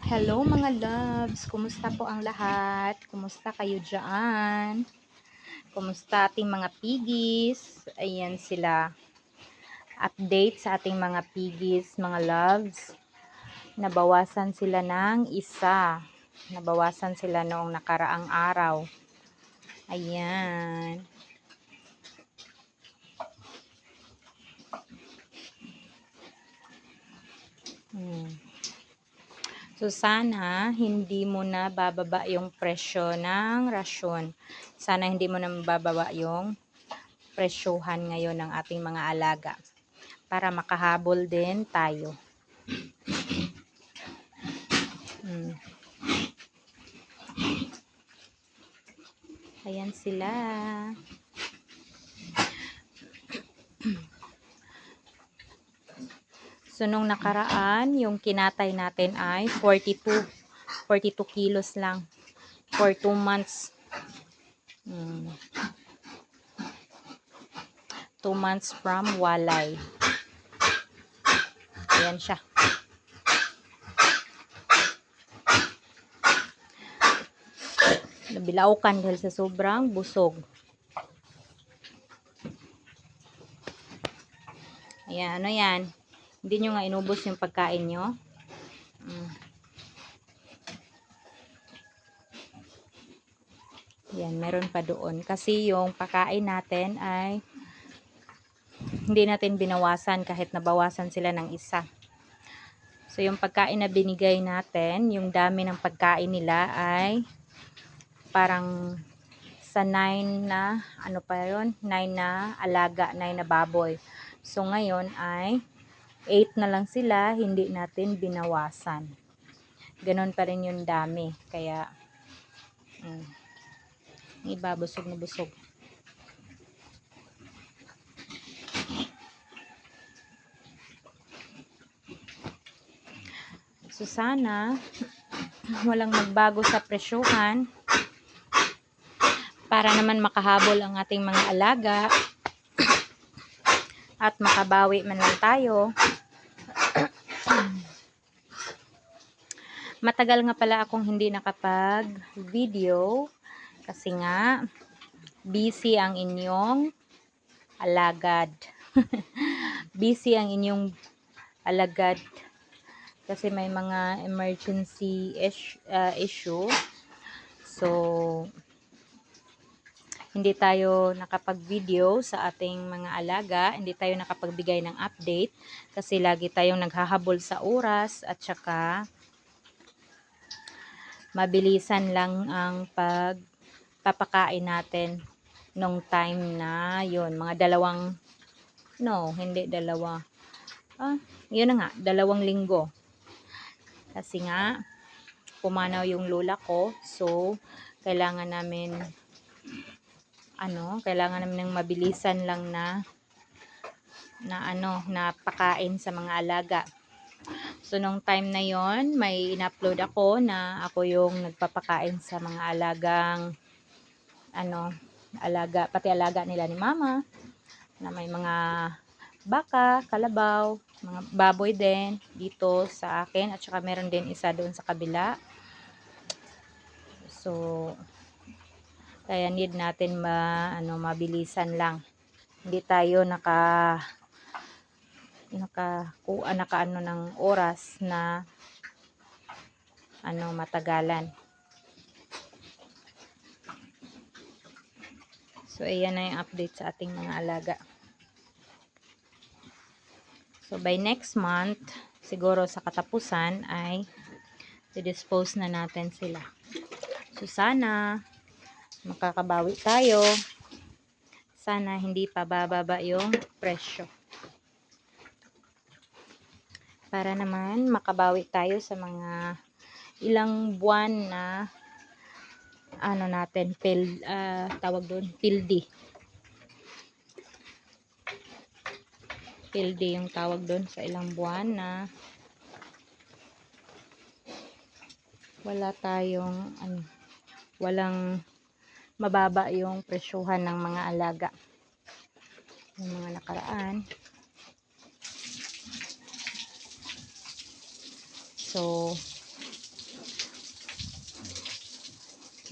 Hello mga loves, kumusta po ang lahat? Kumusta kayo dyan? Kumusta ating mga piggies? Ayan sila. Update sa ating mga piggies, mga loves. Nabawasan sila ng isa. Nabawasan sila noong nakaraang araw. Ayan. So, sana hindi mo na bababa yung presyo ng rasyon. Sana hindi mo na bababa yung presyohan ngayon ng ating mga alaga. Para makahabol din tayo. Ayan sila. So, nung nakaraan, yung kinatay natin ay 42 kilos lang for 2 months. 2 months from walay. Ayan siya. Nabilaukan dahil sa sobrang busog. Ayan, ano yan? Hindi nyo nga inubos yung pagkain nyo. Yan, meron pa doon. Kasi yung pagkain natin ay hindi natin binawasan kahit nabawasan sila ng isa. So, yung pagkain na binigay natin, yung dami ng pagkain nila ay parang sa 9 na, ano pa yun? 9 na alaga, 9 na baboy. So, ngayon ay 8 na lang sila, hindi natin binawasan. Ganon pa rin yung dami. Kaya, iba, busog na busog. So, sana, walang magbago sa presyuhan para naman makahabol ang ating mga alaga at makabawi man lang tayo. Matagal nga pala akong hindi nakapag-video kasi nga busy ang inyong alagad. Busy ang inyong alagad kasi may mga emergency issue. So, hindi tayo nakapag-video sa ating mga alaga, hindi tayo nakapagbigay ng update kasi lagi tayong naghahabol sa oras at saka mabilisan lang ang pagpapakain natin nung time na yun, mga hindi dalawa, yun na nga, 2 linggo kasi nga pumanaw yung lola ko, so kailangan namin ng mabilisan lang na pakain sa mga alaga. So, nung time na yon, may in-upload ako na ako yung nagpapakain sa mga pati alaga nila ni mama, na may mga baka, kalabaw, mga baboy din dito sa akin, at saka meron din isa doon sa kabila. So, kaya need natin mabilisan lang. Hindi tayo nakaano ng oras na matagalan. So, ayan na yung update sa ating mga alaga. So, by next month, siguro sa katapusan ay i-dispose na natin sila. So, sana makakabawi tayo. Sana hindi pa bababa yung presyo. Para naman makabawi tayo sa mga ilang buwan na tawag doon, pildi. Pildi yung tawag doon sa ilang buwan na walang mababa yung presyuhan ng mga alaga. Yung mga nakaraan. So,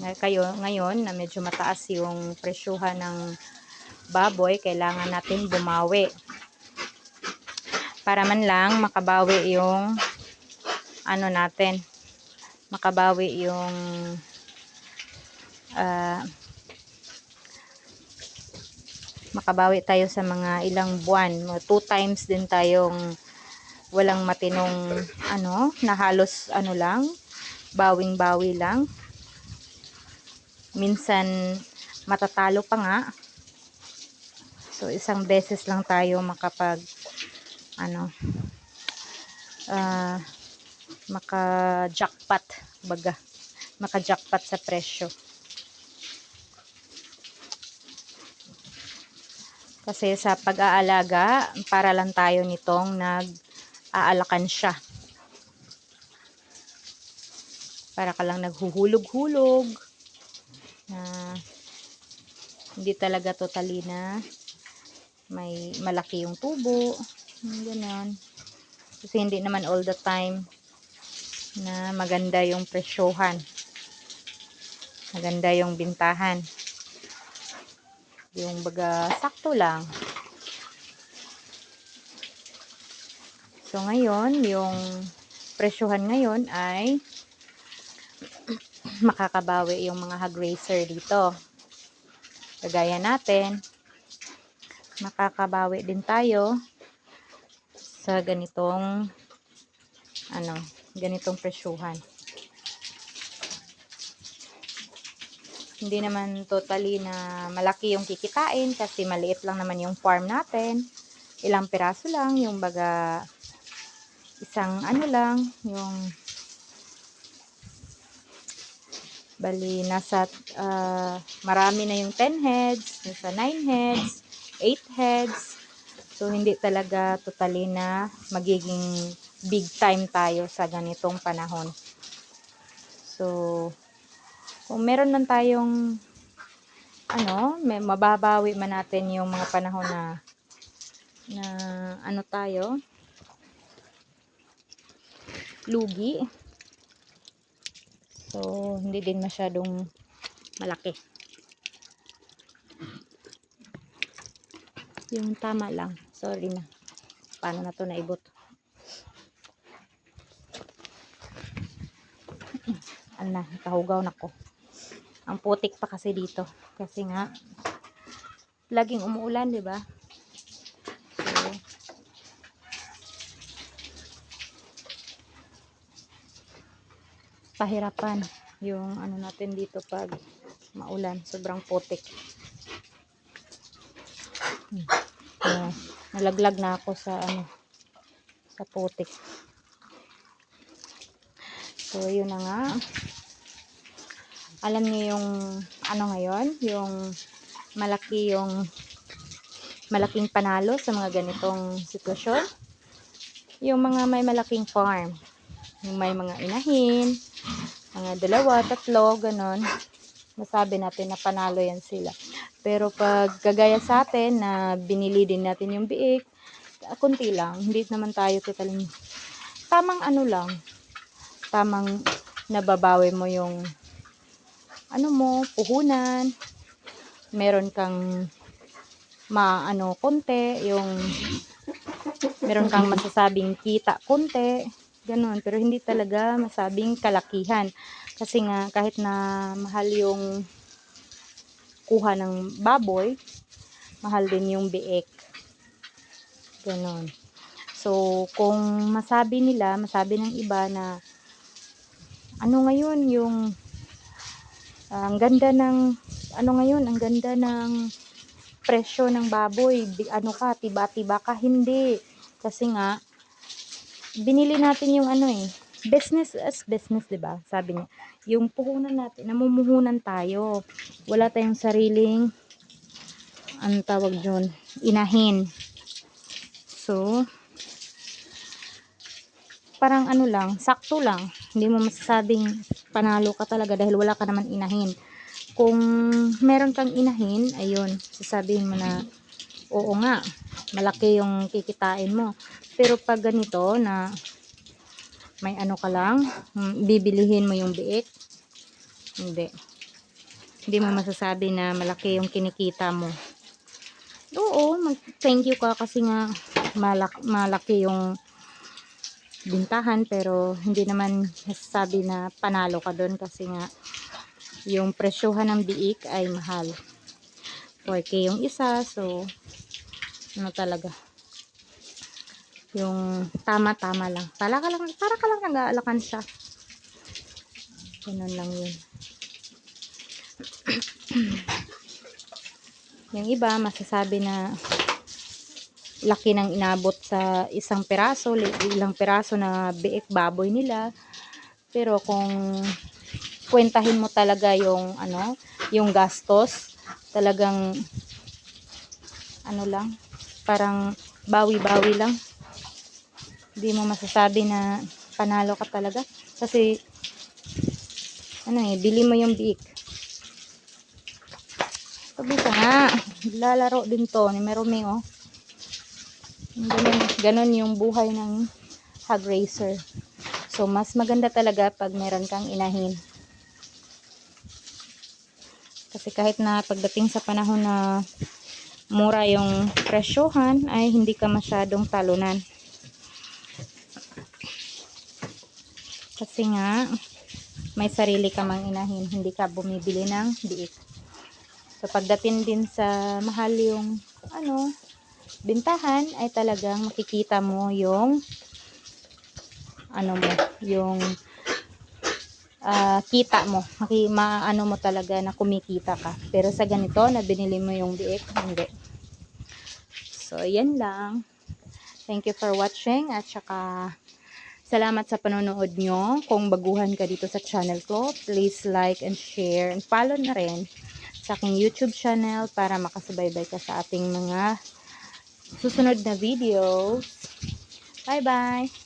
Ngayon na medyo mataas yung presyuhan ng baboy, kailangan natin bumawi para man lang makabawi yung ano natin, makabawi yung makabawi tayo sa mga ilang buwan. 2 times din tayong walang matinong na halos lang, bawing-bawi lang. Minsan matatalo pa nga. So isang beses lang tayo makapag maka-jackpot, maka-jackpot sa presyo. Kasi sa pag-aalaga, para lang tayo nitong nag-aalakan siya. Para ka lang naghuhulog-hulog na hindi talaga totally na may malaki yung tubo. Ganun. Kasi hindi naman all the time na maganda yung presyohan. Maganda yung bintahan. Yung baga sakto lang. So ngayon, yung presyohan ngayon ay makakabawi yung mga hog raiser dito. Kagaya natin, makakabawi din tayo sa ganitong ganitong presyuhan. Hindi naman totally na malaki yung kikitain kasi maliit lang naman yung farm natin. Ilang piraso lang, yung baga isang lang, yung bali nasa marami na yung 10 heads, nasa 9 heads, 8 heads. So hindi talaga totally na magiging big time tayo sa ganitong panahon. So kung meron man tayong may mababawi man natin yung mga panahon na tayo lugi. So hindi din masyadong malaki. Yung tama lang. Sorry na. Paano na to naibot? Nakahugaw na ko. Ang putik pa kasi dito. Kasi nga, laging umuulan, di ba? So, pahirapan yung natin dito pag maulan. Sobrang putik. Nalaglag na ako sa sa putik. So, yun na nga. Alam niyo yung ngayon, yung malaking panalo sa mga ganitong sitwasyon. Yung mga may malaking farm. Yung may mga inahin, mga 2, 3, ganon. Masabi natin na panalo yan sila. Pero pag kagaya sa atin na binili din natin yung biik, kunti lang. Hindi naman tayo totaling tamang lang. Tamang nababawi mo yung puhunan. Meron kang konti, yung meron kang masasabing kita konti, ganun. Pero hindi talaga masabing kalakihan. Kasi nga kahit na mahal yung kuha ng baboy, mahal din yung biik. Ganun. So kung masabi ng iba na ngayon yung ang ganda ng ang ganda ng presyo ng baboy, tiba-tiba ka, hindi. Kasi nga binili natin yung business as business, 'di ba? Sabi niya, yung puhunan natin, namumuhunan tayo. Wala tayong sariling tawag doon, inahin. So parang lang, sakto lang. Hindi mo masasabing panalo ka talaga dahil wala ka naman inahin. Kung meron kang inahin, ayun, sasabihin mo na oo nga, malaki yung kikitain mo. Pero pag ganito na may ka lang, bibilihin mo yung biik, hindi. Hindi mo masasabi na malaki yung kinikita mo. Oo, mag-thank you ka kasi nga malaki yung bintahan, pero hindi naman masasabi na panalo ka doon kasi nga yung presyohan ng biik ay mahal. 4K yung isa, so ano talaga, yung tama-tama lang. Para ka lang nag-aalakan siya. Ganun lang yun. Yung iba, masasabi na laki ng inabot sa isang piraso, ilang piraso na biik baboy nila. Pero kung kwentahin mo talaga yung yung gastos, talagang lang, parang bawi-bawi lang. Hindi mo masasabi na panalo ka talaga kasi bili mo yung biik. Sabi ka nga, lalaro din to ni Merome, oh. Ganun yung buhay ng hog racer. So, mas maganda talaga pag meron kang inahin. Kasi kahit na pagdating sa panahon na mura yung presyohan, ay hindi ka masyadong talunan. Kasi nga, may sarili ka mang inahin, hindi ka bumibili ng biik. So, pagdating din sa mahal yung bintahan, ay talagang makikita mo yung yung kita mo. Maano mo talaga na kumikita ka. Pero sa ganito, na binili mo yung biik, hindi. So, yan lang. Thank you for watching at saka salamat sa panonood nyo. Kung baguhan ka dito sa channel ko, please like and share and follow na rin sa aking YouTube channel para makasubaybay ka sa ating mga susunod na videos. Bye-bye!